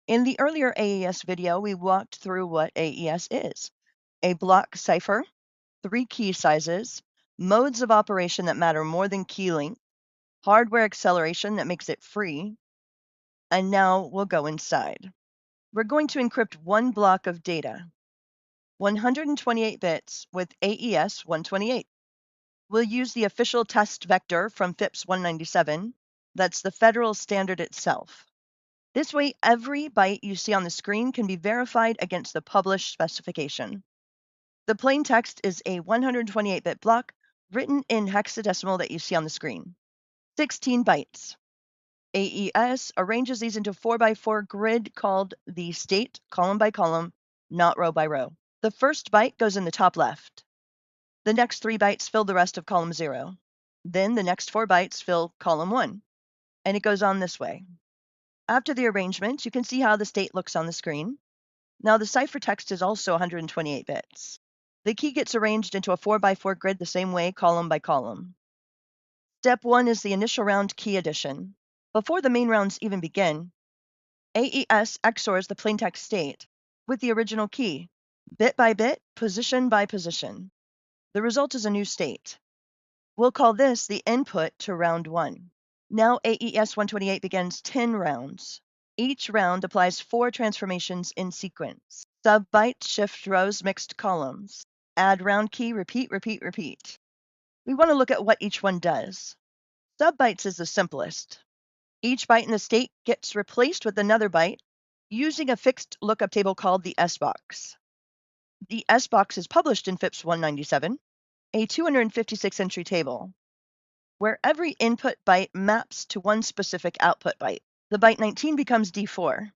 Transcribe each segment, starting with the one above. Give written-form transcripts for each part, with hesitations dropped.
In the earlier AES video, we walked through what AES is: a block cipher, 3 key sizes, modes of operation that matter more than key length, hardware acceleration that makes it free, and now we'll go inside. We're going to encrypt one block of data, 128 bits with AES 128. We'll use the official test vector from FIPS 197. That's the federal standard itself. This way, every byte you see on the screen can be verified against the published specification. The plain text is a 128-bit block written in hexadecimal that you see on the screen. 16 bytes. AES arranges these into 4x4 grid called the state, column by column, not row by row. The first byte goes in the top left. The next 3 bytes fill the rest of column 0. Then the next 4 bytes fill column 1. And it goes on this way. After the arrangement, you can see how the state looks on the screen. Now the ciphertext is also 128 bits. The key gets arranged into a 4x4 grid the same way, column by column. Step 1 is the initial round key addition. Before the main rounds even begin, AES XORs the plaintext state with the original key, bit by bit, position by position. The result is a new state. We'll call this the input to round 1. Now AES 128 begins 10 rounds. Each round applies 4 transformations in sequence: sub-byte, shift rows, mixed columns, add round key, repeat, repeat, repeat. We want to look at what each one does. Sub-bytes is the simplest. Each byte in the state gets replaced with another byte using a fixed lookup table called the S-box. The S-box is published in FIPS 197, a 256-entry table, where every input byte maps to one specific output byte. The byte 19 becomes D4.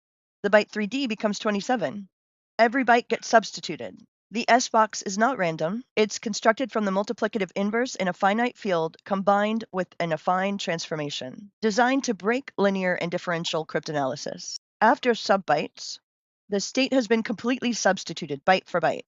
The byte 3D becomes 27. Every byte gets substituted. The S-box is not random. It's constructed from the multiplicative inverse in a finite field combined with an affine transformation, designed to break linear and differential cryptanalysis. After subbytes, the state has been completely substituted byte for byte.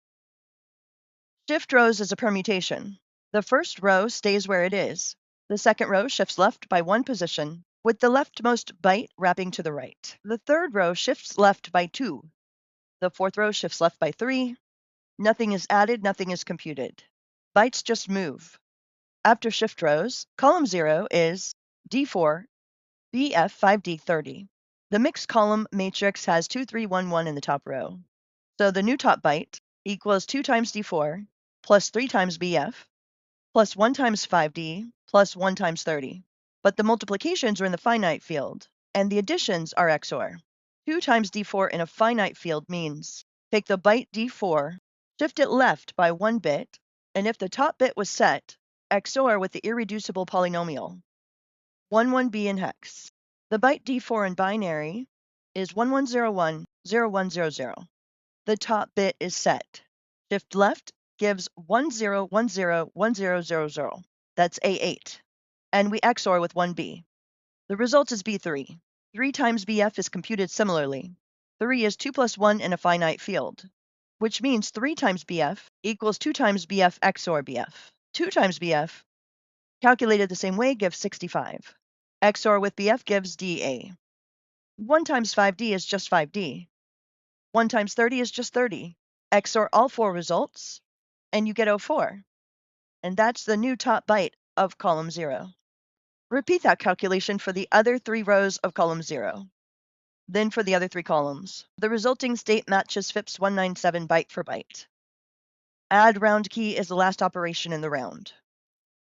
Shift rows is a permutation. The first row stays where it is. The second row shifts left by 1 position, with the leftmost byte wrapping to the right. The third row shifts left by 2. The fourth row shifts left by 3. Nothing is added, nothing is computed. Bytes just move. After shift rows, column 0 is D4, BF5D30. The mixed column matrix has 2, 3, 1, 1 in the top row. So the new top byte equals 2 times D4 plus 3 times BF plus 1 times 5D plus 1 times 30. But the multiplications are in the finite field, and the additions are XOR. 2 times D4 in a finite field means take the byte D4, shift it left by 1 bit, and if the top bit was set, XOR with the irreducible polynomial, 11B in hex. The byte D4 in binary is 1101, 0100. The top bit is set. Shift left gives 10101000. That's A8. And we XOR with 1B. The result is B3. 3 times BF is computed similarly. 3 is 2 plus 1 in a finite field, which means 3 times BF equals 2 times BF XOR BF. 2 times BF, calculated the same way, gives 65. XOR with BF gives DA. 1 times 5D is just 5D. 1 times 30 is just 30. XOR all 4 results, and you get 04. And that's the new top byte of column 0. Repeat that calculation for the other 3 rows of column 0. Then for the other 3 columns. The resulting state matches FIPS 197 byte for byte. Add round key is the last operation in the round.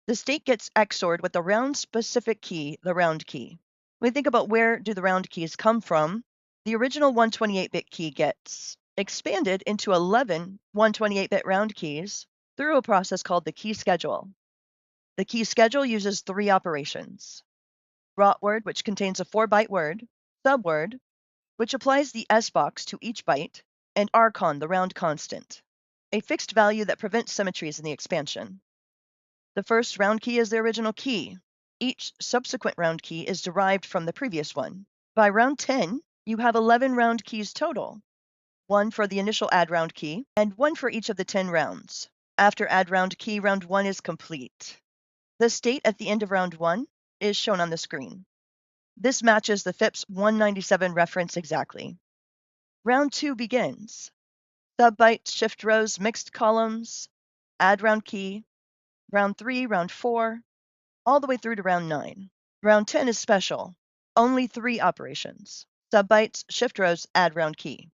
The state gets XORed with the round-specific key, the round key. When we think about where do the round keys come from, the original 128-bit key gets expanded into 11 128-bit round keys through a process called the key schedule. The key schedule uses 3 operations: rot word, which contains a 4-byte word, subword, which applies the S-box to each byte, and archon, the round constant, a fixed value that prevents symmetries in the expansion. The first round key is the original key. Each subsequent round key is derived from the previous one. By round 10, you have 11 round keys total, 1 for the initial add round key, and 1 for each of the 10 rounds. After add round key, round 1 is complete. The state at the end of round 1 is shown on the screen. This matches the FIPS 197 reference exactly. Round 2 begins. Subbytes, shift rows, mixed columns, add round key, round 3, round 4, all the way through to round 9. Round 10 is special. Only 3 operations. Subbytes, shift rows, add round key.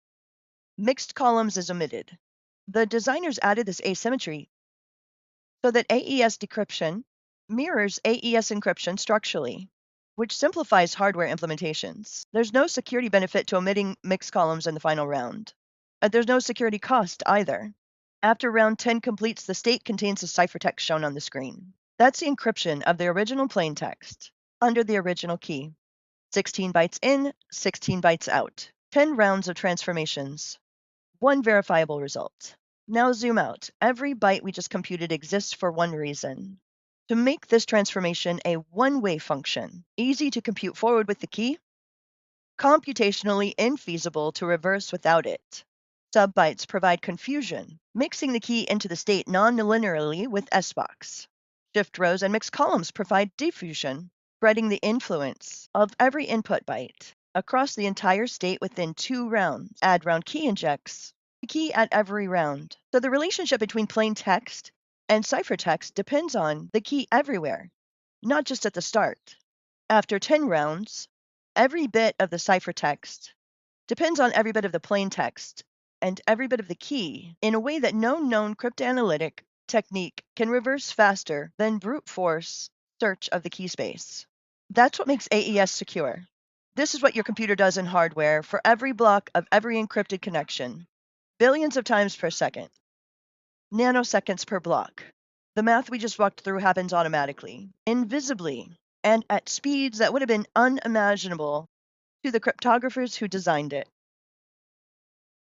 Mixed columns is omitted. The designers added this asymmetry so that AES decryption mirrors AES encryption structurally, which simplifies hardware implementations. There's no security benefit to omitting mixed columns in the final round. There's no security cost either. After round 10 completes, the state contains the ciphertext shown on the screen. That's the encryption of the original plain text under the original key. 16 bytes in, 16 bytes out. 10 rounds of transformations. 1 verifiable result. Now zoom out. Every byte we just computed exists for one reason. To make this transformation a one-way function, easy to compute forward with the key, computationally infeasible to reverse without it. Subbytes provide confusion, mixing the key into the state non-linearly with SBox. Shift rows and mixed columns provide diffusion, spreading the influence of every input byte across the entire state within 2 rounds. Add round key injects the key at every round. So the relationship between plain text and ciphertext depends on the key everywhere, not just at the start. After 10 rounds, every bit of the ciphertext depends on every bit of the plain text and every bit of the key in a way that no known cryptanalytic technique can reverse faster than brute force search of the key space. That's what makes AES secure. This is what your computer does in hardware for every block of every encrypted connection, billions of times per second, nanoseconds per block. The math we just walked through happens automatically, invisibly, and at speeds that would have been unimaginable to the cryptographers who designed it.